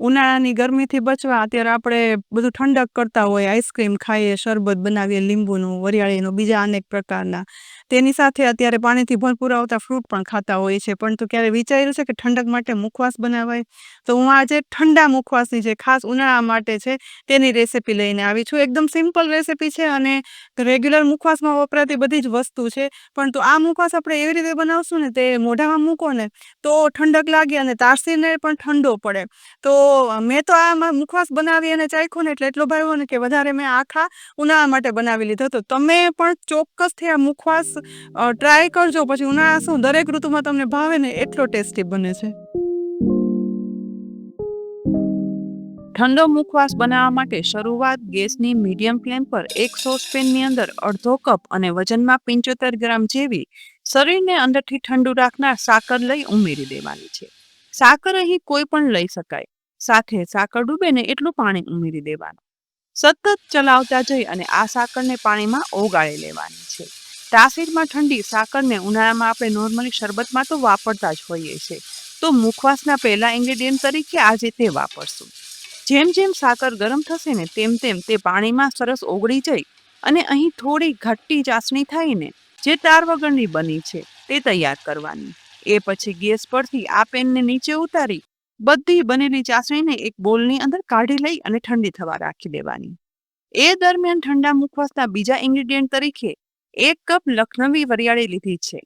ઉનાળાની ગરમીથી બચવા અત્યારે આપણે બધું ઠંડક કરતા હોય, આઈસ્ક્રીમ ખાઈએ, શરબત બનાવીએ લીંબુનું, વરિયાળીનું, બીજા અનેક પ્રકારના. તેની સાથે અત્યારે પાણીથી ભરપૂર આવતા ફ્રૂટ પણ ખાતા હોઈએ છે. પરંતુ ક્યારે વિચાર્યું છે કે ઠંડક માટે મુખવાસ બનાવાય? તો હું આજે ઠંડા મુખવાસની જે ખાસ ઉનાળા માટે છે તેની રેસીપી લઈને આવી છું. એકદમ સિમ્પલ રેસીપી છે અને રેગ્યુલર મુખવાસમાં વપરાતી બધી જ વસ્તુ છે. પરંતુ આ મુખવાસ આપણે એવી રીતે બનાવશું ને, તે મોઢામાં મૂકો ને તો ઠંડક લાગે અને તાસીરને પણ ઠંડો પડે. તો મેં તો આ મુખવાસ બનાવી અને ચાખ્યો ને એટલે એટલો ભાવ્યો ને કે વધારે મેં આખા ઉનાળા માટે બનાવી લીધો. તો તમે પણ ચોક્કસથી આ મુખવાસ ટ્રાય કરજો. પછી ઉનાળા શું દરેક ઋતુમાં તમને ભાવે ને એટલો ટેસ્ટી બને છે. ઠંડો મુખવાસ બનાવવા માટે શરૂઆત ગેસની મીડિયમ ફ્લેમ પર એક સોસપેનની અંદર અડધો કપ અને વજનમાં 75 ગ્રામ જેવી શરીરને અંદરથી ઠંડુ રાખનાર સાકર લઈ ઉમેરી દેવાની છે. સાકર અહીં કોઈ પણ લઈ શકાય. સાથે સાકર ડૂબે ને એટલું પાણી ઉમેરી દેવાનું. સતત ચલાવતા જઈ અને આ સાકરને પાણીમાં ઓગાળી લેવાની છે. તાસીરમાં ઠંડી સાકરને ઉનાળામાં આપણે નોર્મલી શરબતમાં તો વાપરતા જ હોઈએ છીએ. તો મુખવાસના પહેલા ઇન્ગ્રેડિયન્ટ તરીકે આજે તે વાપરશું. જેમ જેમ સાકર ગરમ થશે ને તેમ તેમ તે પાણીમાં સરસ ઓગળી જાય અને અહીં થોડી ઘટ્ટી ચાસણી થાય ને જે તાર વગરની બની છે તે તૈયાર કરવાની. એ પછી ગેસ પરથી આ પેનને નીચે ઉતારી બધી બનેલી ચાસણીને એક બોલની અંદર કાઢી લઈ અને ઠંડી થવા રાખી દેવાની. એ દરમિયાન ઠંડા મુખવાસના બીજા ઇન્ગ્રેડિયન્ટ તરીકે 1 કપ લખનવી વરિયાળી લીધી છે.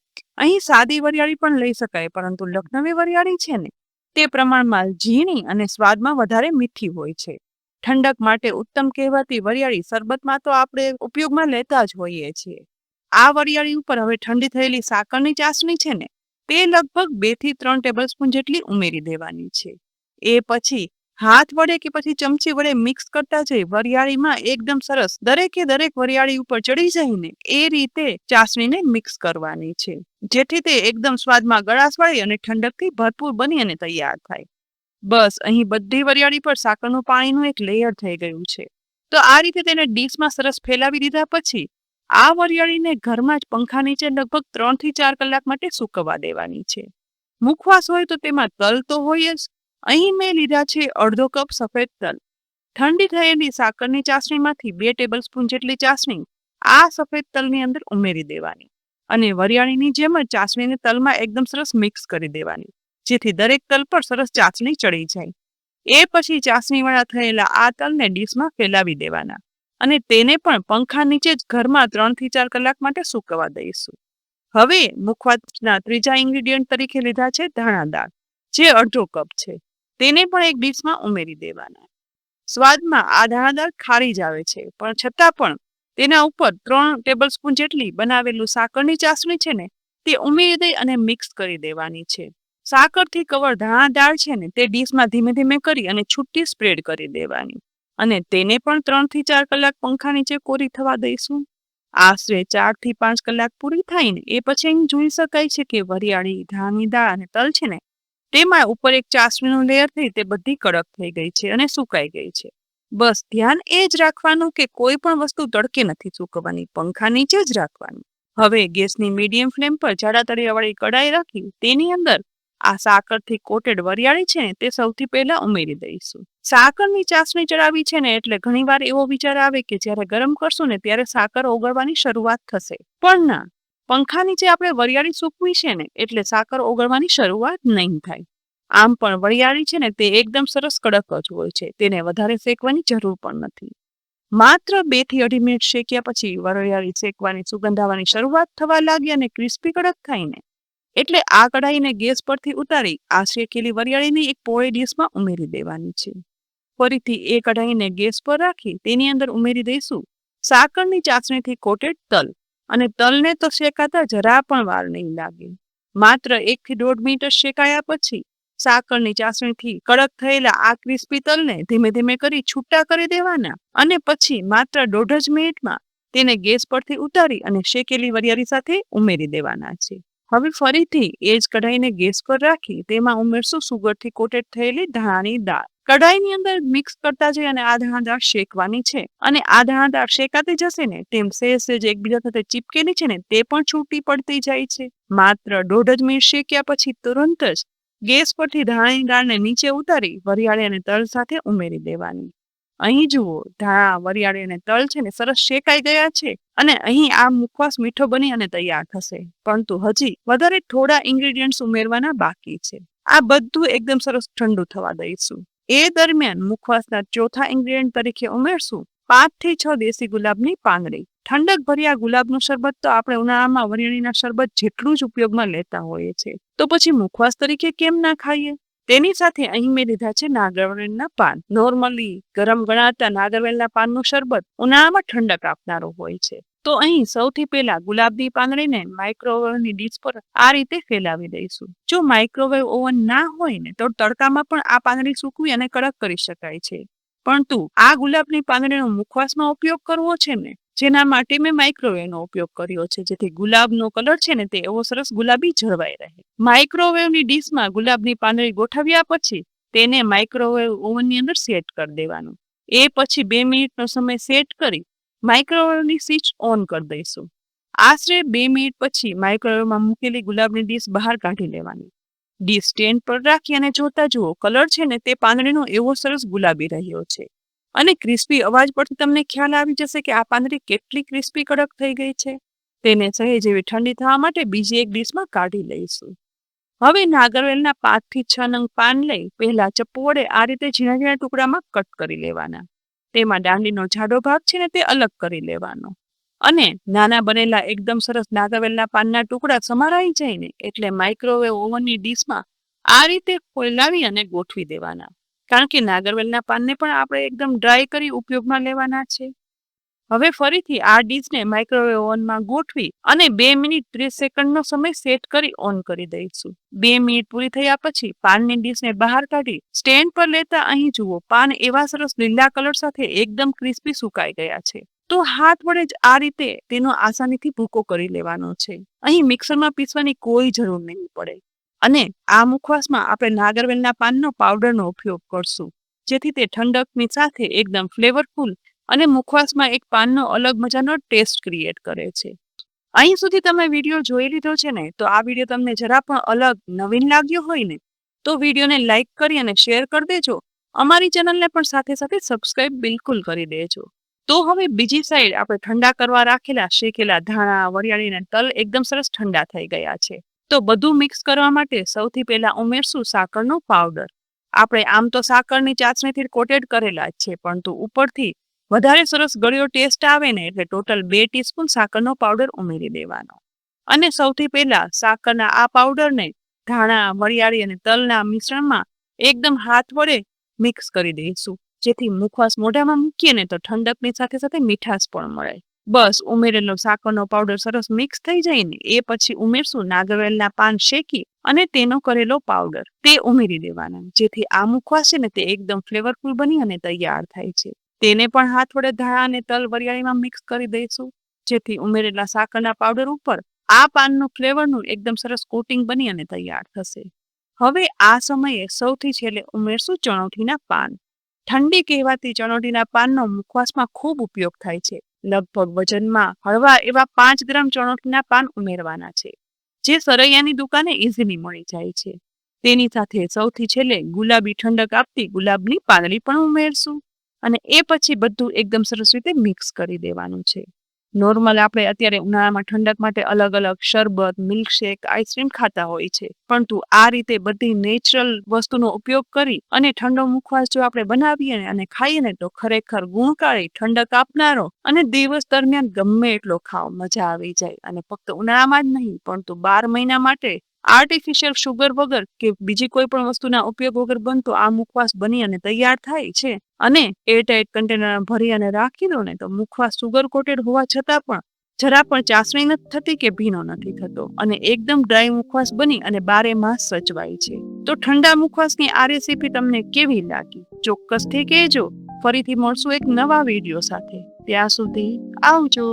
અહીં સાદી વરિયાળી પણ લઈ શકાય, પરંતુ લખનવી વરિયાળી છે ને તે પ્રમાણમાં ઝીણી અને સ્વાદમાં વધારે મીઠી હોય છે. ઠંડક માટે ઉત્તમ કહેવાતી વરિયાળી શરબતમાં તો આપણે ઉપયોગમાં લેતા જ હોઈએ છીએ. આ વરિયાળી ઉપર હવે ઠંડી થયેલી સાકરની ચાસણી છે ને તે લગભગ 2 થી 3 ટેબલસ્પૂન જેટલી ઉમેરી દેવાની છે. એ પછી હાથ વડે કે પછી ચમચી વડે મિક્સ કરતા જઈ વરિયાળીમાં એકદમ સરસ દરેકે દરેક વરિયાળી ઉપર ચડી જાય ને એ રીતે ચાસણીને મિક્સ કરવાની છે, જેથી તે એકદમ સ્વાદમાં ગળાશવાળી અને ઠંડકથી ભરપૂર બની અને તૈયાર થાય. બસ અહીં બધી વરિયાળી પર સાકરનું પાણીનું એક લેયર થઈ ગયું છે. તો આ રીતે તેને ડીશમાં સરસ ફેલાવી દીધા પછી આ વરિયાળીને ઘરમાં જ પંખા નીચે લગભગ 3 થી 4 કલાક માટે સૂકવવા દેવાની છે. મુખવાસ હોય તો તેમાં તલ તો હોય જ. અહીં મેં લીધા છે અડધો કપ સફેદ તલ. ઠંડી થયેલી સાકરની ચાસણીમાંથી 2 ટેબલસ્પૂન જેટલી ચાસણી આ સફેદ તલની અંદર ઉમેરી દેવાની અને વરિયાળીની જેમ જ ચાસણીને તલમાં એકદમ સરસ મિક્સ કરી દેવાની, જેથી દરેક તલ પર સરસ ચાસણી ચડી જાય. એ પછી ચાસણીવાળા થયેલા આ તલને ડીશમાં ફેલાવી દેવાના અને તેને પણ પંખા નીચે જ ઘરમાં 3 થી 4 કલાક માટે સૂકવવા દઈશું. હવે મુખવાસના ત્રીજા ઇન્ગ્રેડિયન્ટ તરીકે લીધા છે ધાણા દાળ, જે અડધો કપ છે. તેને પણ એક ડીશમાં ઉમેરી દેવાના. સ્વાદમાં આ ધાણા દાળ ખારી જ આવે છે, પણ છતાં પણ તેના ઉપર 3 ટેબલસ્પૂન જેટલી બનાવેલું સાકરની ચાસણી છે ને તે ઉમેરી દઈ અને મિક્સ કરી દેવાની છે. સાકરથી કવર ધાણા દાળ છે ને તે ડીશમાં ધીમે ધીમે કરી અને છૂટી સ્પ્રેડ કરી દેવાની અને તેને પણ 3 થી 4 કલાક પંખા નીચે કોરી થવા દઈશું. આશરે 4 થી 5 કલાક પૂરી થાય ને એ પછી અહીં જોઈ શકાય છે કે વરિયાળી, ધાણાની દાળ અને તલ છે ને તેમાં ઉપર એક ચાસણીનું લેયર થઈ તે બધી કડક થઈ ગઈ છે અને સુકાઈ ગઈ છે. બસ ધ્યાન એ જ રાખવાનું કે કોઈ પણ વસ્તુ તડકે નથી સૂકવવાની, પંખા નીચે જ રાખવાની. હવે ગેસની મીડિયમ ફ્લેમ પર જાડા તળિયાવાળી કડાઈ રાખી તેની અંદર આ સાકરથી કોટેડ વરિયાળી છે ને તે સૌથી પહેલા ઉમેરી દઈશું. સાકરની ચાસણી ચડાવી છે ને એટલે ઘણીવાર એવો વિચાર આવે કે જ્યારે ગરમ કરશું ને ત્યારે સાકર ઓગળવાની શરૂઆત થશે, પણ ના, પંખા નીચે આપણે વરિયાળી સૂકવી છે ને એટલે સાકર ઓગળવાની શરૂઆત નહીં થાય. આમ પણ વરિયાળી છે ને તે એકદમ સરસ કડક જ હોય છે, તેને વધારે શેકવાની જરૂર પણ નથી. માત્ર 2 થી 2.5 મિનિટ શેક્યા પછી વરિયાળી શેકવાની સુગંધ આવવાની શરૂઆત થવા લાગી અને ક્રિસ્પી કડક થાય ને એટલે આ કઢાઈને ગેસ પરથી ઉતારી આ શેકેલી વરિયાળીની એક પહોળી ડીશમાં ઉમેરી દેવાની છે. ફરીથી એ કઢાઈને ગેસ પર રાખી તેની અંદર ઉમેરી દઈશું સાકરની ચાસણીથી કોટેડ તલ અને તલને તો શેકાતા જરા પણ વાર નહીં લાગે. માત્ર 1 થી 1.5 મિનિટ શેકાયા પછી સાકરની ચાસણીથી કડક થયેલા આ ક્રિસ્પી તલને ધીમે ધીમે કરી છૂટા કરી દેવાના અને પછી માત્ર 1.5 મિનિટમાં તેને ગેસ પરથી ઉતારી અને શેકેલી વરિયાળી સાથે ઉમેરી દેવાના છે. હવે ફરીથી એ જ કઢાઈને ગેસ પર રાખી તેમાં ઉમેરશું સુગરથી કોટેડ થયેલી ધાણાની દાળ. કઢાઈની અંદર મિક્સ કરતા જઈ અને આ ધાણા દાળ શેકવાની છે અને આ ધાણા દાળ શેકાતી જશે ને તેમ સહેજ એકબીજા સાથે ચીપકેલી છે ને તે પણ છૂટી પડતી જાય છે. માત્ર 1.5 મિનિટ શેક્યા પછી તુરંત જ ગેસ પરથી ધાણાની દાળને નીચે ઉતારી વરિયાળી અને તલ સાથે ઉમેરી દેવાની. અહીં જુઓ, ધાણા, વરિયાળી અને તલ છે ને સરસ શેકાઈ ગયા છે અને અહીં આ મુખવાસ મીઠો બની અને તૈયાર થશે. પરંતુ હજી વધારે થોડા ઇન્ગ્રેડિયન્ટ્સ ઉમેરવાના બાકી છે. આ બધું એકદમ સરસ ઠંડુ થવા દઈશું. એ દરમિયાન મુખવાસના ચોથા ઇન્ગ્રેડિયન્ટ તરીકે ઉમેરશું 5 થી 6 દેશી ગુલાબની પાંદડી. ઠંડક ભર્યા ગુલાબનું શરબત તો આપણે ઉનાળામાં વરિયાળીના શરબત જેટલું જ ઉપયોગમાં લેતા હોઈએ છીએ, તો પછી મુખવાસ તરીકે કેમ ના ખાઈએ? તેની સાથે અહીં મેં લીધા છે નાગરવેલના પાન. નોર્મલી ગરમ ગણાતા નાગરવેલના પાનનું શરબત ઉનાળામાં ઠંડક આપનારું હોય છે. તો અહીં સૌથી પહેલા ગુલાબની પાંદડીને માઇક્રોવેવની ડીશ પર આ રીતે ફેલાવી દઈશું. જો માઇક્રોવેવ ઓવન ના હોય ને તો તડકામાં પણ આ પાંદડી સૂકવી અને કડક કરી શકાય છે. પરંતુ આ ગુલાબની પાંદડીનો મુખવાસમાં ઉપયોગ કરવો છે ને, જેના માટે મેં માઇક્રોવેવનો ઉપયોગ કર્યો છે, જેથી ગુલાબનો કલર છે ને તે એવો સરસ ગુલાબી જળવાઈ રહે. માઇક્રોવેવની ડીશમાં ગુલાબની પાંદડી ગોઠવ્યા પછી તેને માઇક્રોવેવ ઓવનની અંદર સેટ કરી દેવાનું. એ પછી 2 મિનિટનો સમય સેટ કરી માઇક્રોવેવની સ્વિચ ઓન કરી દઈશું. આશરે 2 મિનિટ પછી માઇક્રોવેવમાં મૂકેલી ગુલાબની ડીશ બહાર કાઢી લેવાની. ડીશ સ્ટેન્ડ પર રાખી અને જોતા જુઓ, કલર છે ને તે પાંદડીનો એવો સરસ ગુલાબી રહ્યો છે અને ક્રિસ્પી અવાજ પરથી તમને ખ્યાલ આવી જશે કે આ પાંદડી કેટલી ક્રિસ્પી કડક થઈ ગઈ છે. તેને સહેજ એવી ઠંડી થવા માટે બીજી એક ડીશમાં કાઢી લઈશું. હવે નાગરવેલના 5 થી 6 નંગ પાન લઈ પહેલા ચપ્પુ વડે આ રીતે ઝીણા ઝીણા ટુકડામાં કટ કરી લેવાના. તેમાં દાંડીનો જાડો ભાગ છે ને તે અલગ કરી લેવાનો અને નાના બનેલા એકદમ સરસ નાગરવેલના પાનના ટુકડા સમારાઈ જાય ને એટલે માઇક્રોવેવ ઓવનની ડીશમાં આ રીતે ફોલાવી અને ગોઠવી દેવાના. કારણ કે નાગરવેલના પાનને પણ આપણે એકદમ ડ્રાય કરી ઉપયોગમાં લેવાના છે. હવે ફરીથી આ ડીશને માઇક્રોવેવ ઓવનમાં ગોઠવી અને 2 મિનિટ 30 સેકન્ડનો સમય સેટ કરી ઓન કરી દઈશું. 2 મિનિટ પૂરી થયા પછી પાનની ડીશને બહાર કાઢી સ્ટેન્ડ પર લેતા અહીં જુઓ, પાન એવા સરસ લીલા કલર સાથે એકદમ ક્રિસ્પી સુકાઈ ગયા છે. તો હાથ વડે જ આ રીતે તેનો આસાનીથી ભૂકો કરી લેવાનો છે. અહીં મિક્સરમાં પીસવાની કોઈ જરૂર નહીં પડે. અને આ મુખવાસમાં આપણે નાગરવેલના પાનનો પાવડરનો ઉપયોગ કરશું, જેથી તે ઠંડકની સાથે એકદમ ફ્લેવરફુલ અને મુખવાસમાં એક પાનનો અલગ મજાનો ટેસ્ટ ક્રિએટ કરે છે. અહીં સુધી તમે વિડીયો જોઈ લીધો છે ને, તો આ વિડીયો તમને જરા પણ અલગ નવીન લાગ્યો હોય ને તો વિડીયોને લાઈક કરી અને શેર કરી દેજો. અમારી ચેનલને પણ સાથે સાથે સબસ્ક્રાઇબ બિલકુલ કરી દેજો. તો હવે બીજી સાઈડ આપણે ઠંડા કરવા રાખેલા શેકેલા ધાણા, વરિયાળી અને તલ એકદમ સરસ ઠંડા થઈ ગયા છે. તો બધું મિક્સ કરવા માટે સૌથી પહેલા ઉમેરશું સાકરનો પાવડર. આપણે આમ તો સાકરની ચાસણીથી કોટેડ કરેલા જ છે, પરંતુ ઉપરથી વધારે સરસ ગળ્યો ટેસ્ટ આવે ને એટલે ટોટલ 2 ટીસ્પૂન સાકરનો પાવડર ઉમેરી દેવાનો. અને સૌથી પહેલા સાકરના આ પાવડરને ધાણા, વરિયાળી અને તલના મિશ્રણમાં એકદમ હાથ વડે મિક્સ કરી દઈશું, જેથી મુખવાસ મોઢામાં મૂકીએ ને તો ઠંડકની સાથે સાથે મીઠાશ પણ મળે. બસ ઉમેરેલો સાકરનો પાવડર સરસ મિક્સ થઈ જાય ને એ પછી ઉમેરશું નાગરવેલના પાન શેકી અને તેનો કરેલો પાવડર તે ઉમેરી દેવાના, જેથી આ મુખવાસ છે ને તે એકદમ ફ્લેવરફુલ બની અને તૈયાર થાય છે. તેને પણ હાથ વડે ધાણા અને તલ વરિયાળીમાં મિક્સ કરી દઈશું, જેથી ઉમેરેલા સાકરના પાવડર ઉપર આ પાનનું ફ્લેવરનું એકદમ સરસ કોટિંગ બની અને તૈયાર થશે. હવે આ સમયે સૌથી છેલ્લે ઉમેરશું ચણોઠીના પાન. ઠંડી કહેવાતી ચણોઠીના પાનનો મુખવાસમાં ખૂબ ઉપયોગ થાય છે. લગભગ વજનમાં હળવા એવા 5 ગ્રામ ચણોઠીના પાન ઉમેરવાના છે, જે સરૈયાની દુકાને ઇઝીલી મળી જાય છે. તેની સાથે સૌથી છેલ્લે ગુલાબી ઠંડક આપતી ગુલાબની પાંદડી પણ ઉમેરશું અને એ પછી બધું એકદમ સરસ રીતે મિક્સ કરી દેવાનું છે. નોર્મલ આપણે અત્યારે ઉનાળામાં ઠંડક માટે અલગ અલગ શરબત, મિલ્કશેક, આઈસ્ક્રીમ ખાતા હોય છે, પરંતુ આ રીતે બધી નેચરલ વસ્તુનો ઉપયોગ કરી અને ઠંડો મુખવાસ જો આપણે બનાવીએ અને ખાઈએ ને તો ખરેખર ગુણકારી, ઠંડક આપનારો અને દિવસ દરમિયાન ગમે એટલો ખાવ મજા આવી જાય. અને ફક્ત ઉનાળામાં જ નહીં, પરંતુ 12 મહિના માટે આર્ટિફિશિયલ શુગર વગર કે બીજી કોઈ પણ વસ્તુના ઉપયોગ વગર બનતો આ મુખવાસ બની અને તૈયાર થાય છે. અને એરટાઇટ કન્ટેનરમાં ભરી અને રાખી દો ને તો મુખવાસ સુગર કોટેડ હોવા છતાં પણ જરા પણ ચાસણી નથી થતી કે ભીનો નથી થતો અને એકદમ ડ્રાય મુખવાસ બની અને 12 માસ સચવાય છે. તો ઠંડા મુખવાસની આ રેસીપી તમને કેવી લાગી ચોક્કસથી કહેજો. ફરીથી મળશું એક નવા વિડીયો સાથે. ત્યાં સુધી આવજો.